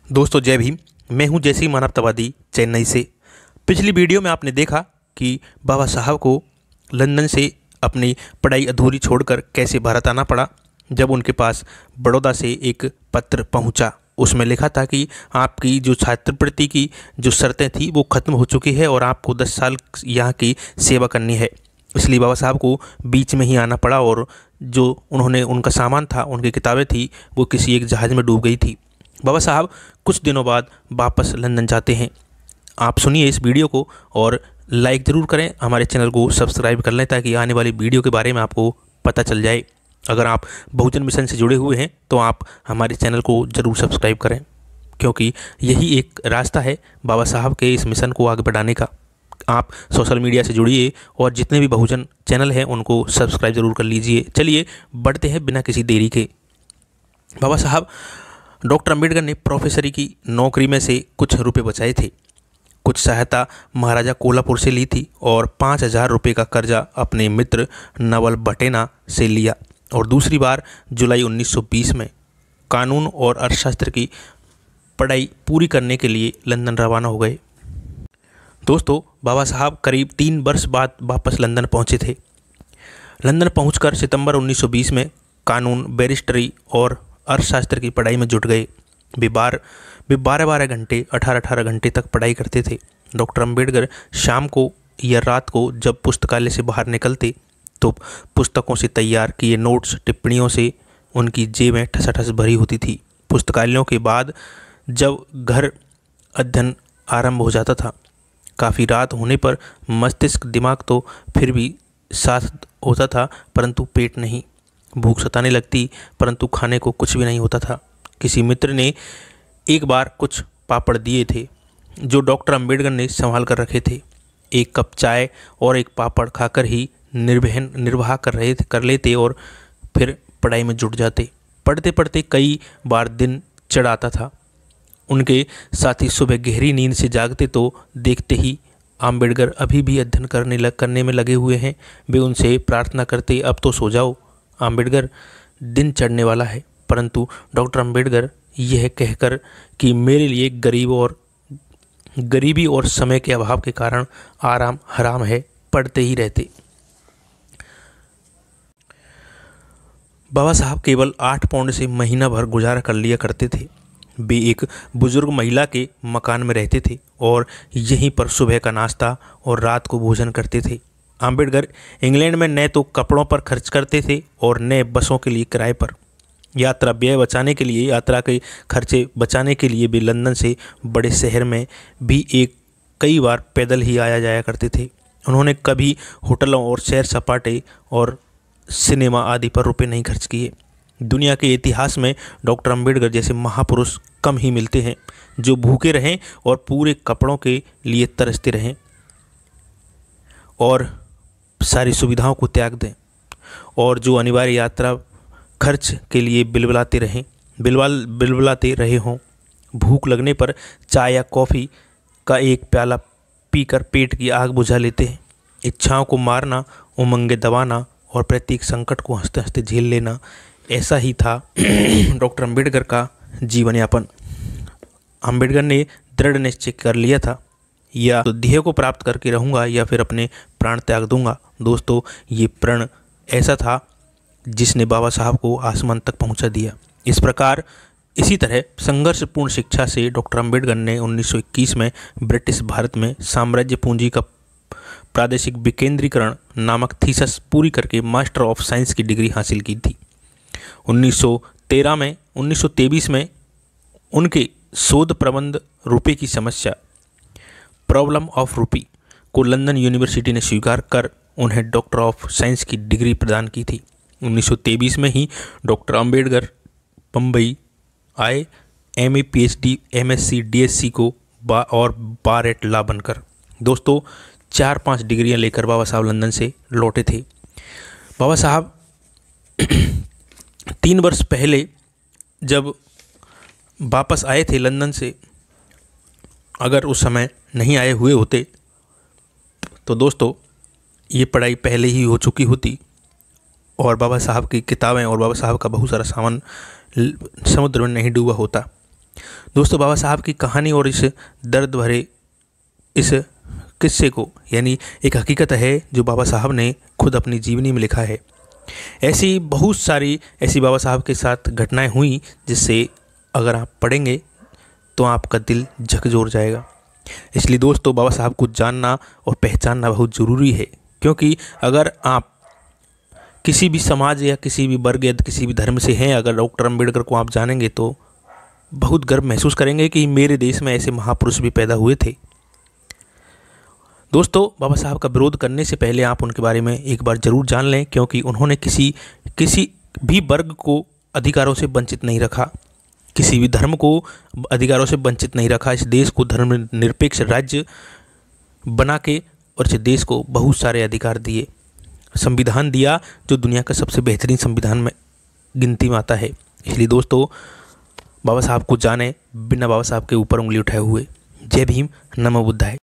दोस्तों जय भीम। मैं हूं जैसी मानवतावादी चेन्नई से। पिछली वीडियो में आपने देखा कि बाबा साहब को लंदन से अपनी पढ़ाई अधूरी छोड़कर कैसे भारत आना पड़ा। जब उनके पास बड़ौदा से एक पत्र पहुंचा, उसमें लिखा था कि आपकी जो छात्रवृत्ति की जो शर्तें थी वो ख़त्म हो चुकी है और आपको 10 साल यहाँ की सेवा करनी है। इसलिए बाबा साहब को बीच में ही आना पड़ा और जो उनका सामान था, उनकी किताबें थी, वो किसी एक जहाज़ में डूब गई थी। बाबा साहब कुछ दिनों बाद वापस लंदन जाते हैं। आप सुनिए इस वीडियो को और लाइक ज़रूर करें, हमारे चैनल को सब्सक्राइब कर लें ताकि आने वाली वीडियो के बारे में आपको पता चल जाए। अगर आप बहुजन मिशन से जुड़े हुए हैं तो आप हमारे चैनल को ज़रूर सब्सक्राइब करें, क्योंकि यही एक रास्ता है बाबा साहब के इस मिशन को आगे बढ़ाने का। आप सोशल मीडिया से जुड़िए और जितने भी बहुजन चैनल हैं उनको सब्सक्राइब ज़रूर कर लीजिए। चलिए बढ़ते हैं बिना किसी देरी के। बाबा साहब डॉक्टर अंबेडकर ने प्रोफेसरी की नौकरी में से कुछ रुपए बचाए थे। कुछ सहायता महाराजा कोल्हापुर से ली थी और 5,000 रुपये का कर्जा अपने मित्र नवल भटेना से लिया और दूसरी बार जुलाई 1920 में कानून और अर्थशास्त्र की पढ़ाई पूरी करने के लिए लंदन रवाना हो गए। दोस्तों बाबा साहब करीब 3 वर्ष बाद वापस लंदन पहुंचे थे। लंदन पहुंचकर सितंबर 1920 में कानून, बैरिस्टरी और अर्थशास्त्र की पढ़ाई में जुट गए। वे 12-12 घंटे, 18-18 घंटे तक पढ़ाई करते थे। डॉक्टर अंबेडकर शाम को या रात को जब पुस्तकालय से बाहर निकलते तो पुस्तकों से तैयार किए नोट्स, टिप्पणियों से उनकी जेबें ठसाठस भरी होती थी। पुस्तकालयों के बाद जब घर अध्ययन आरंभ हो जाता था, काफ़ी रात होने पर मस्तिष्क, दिमाग तो फिर भी साथ होता था, परंतु पेट नहीं। भूख सताने लगती, परंतु खाने को कुछ भी नहीं होता था। किसी मित्र ने एक बार कुछ पापड़ दिए थे जो डॉक्टर अंबेडकर ने संभाल कर रखे थे। एक कप चाय और एक पापड़ खाकर ही निर्वाह कर लेते और फिर पढ़ाई में जुट जाते। पढ़ते पढ़ते कई बार दिन चढ़ आता था। उनके साथी सुबह गहरी नींद से जागते तो देखते ही अंबेडकर अभी भी अध्ययन करने में लगे हुए हैं। वे उनसे प्रार्थना करते, अब तो सो जाओ अंबेडकर, दिन चढ़ने वाला है। परंतु डॉक्टर अंबेडकर यह कहकर कि मेरे लिए गरीबी और समय के अभाव के कारण आराम हराम है, पढ़ते ही रहते। बाबा साहब केवल 8 पाउंड से महीना भर गुजारा कर लिया करते थे। वे एक बुजुर्ग महिला के मकान में रहते थे और यहीं पर सुबह का नाश्ता और रात को भोजन करते थे। अंबेडकर इंग्लैंड में न तो कपड़ों पर खर्च करते थे और न बसों के लिए किराए पर। यात्रा के खर्चे बचाने के लिए वे लंदन से बड़े शहर में भी कई बार पैदल ही आया जाया करते थे। उन्होंने कभी होटलों और सैर सपाटे और सिनेमा आदि पर रुपए नहीं खर्च किए। दुनिया के इतिहास में डॉक्टर अंबेडकर जैसे महापुरुष कम ही मिलते हैं जो भूखे रहें और पूरे कपड़ों के लिए तरसते रहें और सारी सुविधाओं को त्याग दें और जो अनिवार्य यात्रा खर्च के लिए बिलबिलाते रहे हों। भूख लगने पर चाय या कॉफ़ी का एक प्याला पीकर पेट की आग बुझा लेते हैं। इच्छाओं को मारना, उमंगें दबाना और प्रत्येक संकट को हंसते हंसते झेल लेना, ऐसा ही था डॉक्टर अंबेडकर का जीवन यापन। अंबेडकर ने दृढ़ निश्चय कर लिया था, या तो ध्येय को प्राप्त करके रहूँगा या फिर अपने प्राण त्याग दूंगा। दोस्तों ये प्रण ऐसा था जिसने बाबा साहब को आसमान तक पहुंचा दिया। इसी तरह संघर्षपूर्ण शिक्षा से डॉक्टर अंबेडकर ने 1921 में ब्रिटिश भारत में साम्राज्य पूंजी का प्रादेशिक विकेंद्रीकरण नामक थीसिस पूरी करके मास्टर ऑफ साइंस की डिग्री हासिल की थी। 1923 में उनके शोध प्रबंध रुपये की समस्या, प्रॉब्लम ऑफ रूपी, को लंदन यूनिवर्सिटी ने स्वीकार कर उन्हें डॉक्टर ऑफ साइंस की डिग्री प्रदान की थी। 1923 में ही डॉक्टर अंबेडकर बम्बई आए, MA, PhD, MSc, DSc को और बार एट लॉ बनकर। दोस्तों 4-5 डिग्रियां लेकर बाबा साहब लंदन से लौटे थे। बाबा साहब 3 वर्ष पहले जब वापस आए थे लंदन से, अगर उस समय नहीं आए हुए होते तो दोस्तों ये पढ़ाई पहले ही हो चुकी होती और बाबा साहब की किताबें और बाबा साहब का बहुत सारा सामान समुद्र में नहीं डूबा होता। दोस्तों, बाबा साहब की कहानी और इस दर्द भरे इस किस्से को, यानी एक हकीकत है जो बाबा साहब ने खुद अपनी जीवनी में लिखा है। ऐसी बहुत सारी ऐसी बाबा साहब के साथ घटनाएं हुई जिससे अगर आप पढ़ेंगे तो आपका दिल झकझोर जाएगा। इसलिए दोस्तों, बाबा साहब को जानना और पहचानना बहुत ज़रूरी है, क्योंकि अगर आप किसी भी समाज या किसी भी वर्ग या किसी भी धर्म से हैं, अगर डॉक्टर अंबेडकर को आप जानेंगे तो बहुत गर्व महसूस करेंगे कि मेरे देश में ऐसे महापुरुष भी पैदा हुए थे। दोस्तों, बाबा साहब का विरोध करने से पहले आप उनके बारे में एक बार ज़रूर जान लें, क्योंकि उन्होंने किसी भी वर्ग को अधिकारों से वंचित नहीं रखा, किसी भी धर्म को अधिकारों से वंचित नहीं रखा। इस देश को धर्मनिरपेक्ष राज्य बना के और इस देश को बहुत सारे अधिकार दिए, संविधान दिया जो दुनिया का सबसे बेहतरीन संविधान में गिनती में आता है। इसलिए दोस्तों, बाबा साहब को जाने बिना बाबा साहब के ऊपर उंगली उठाए हुए। जय भीम, नमो बुद्धाय।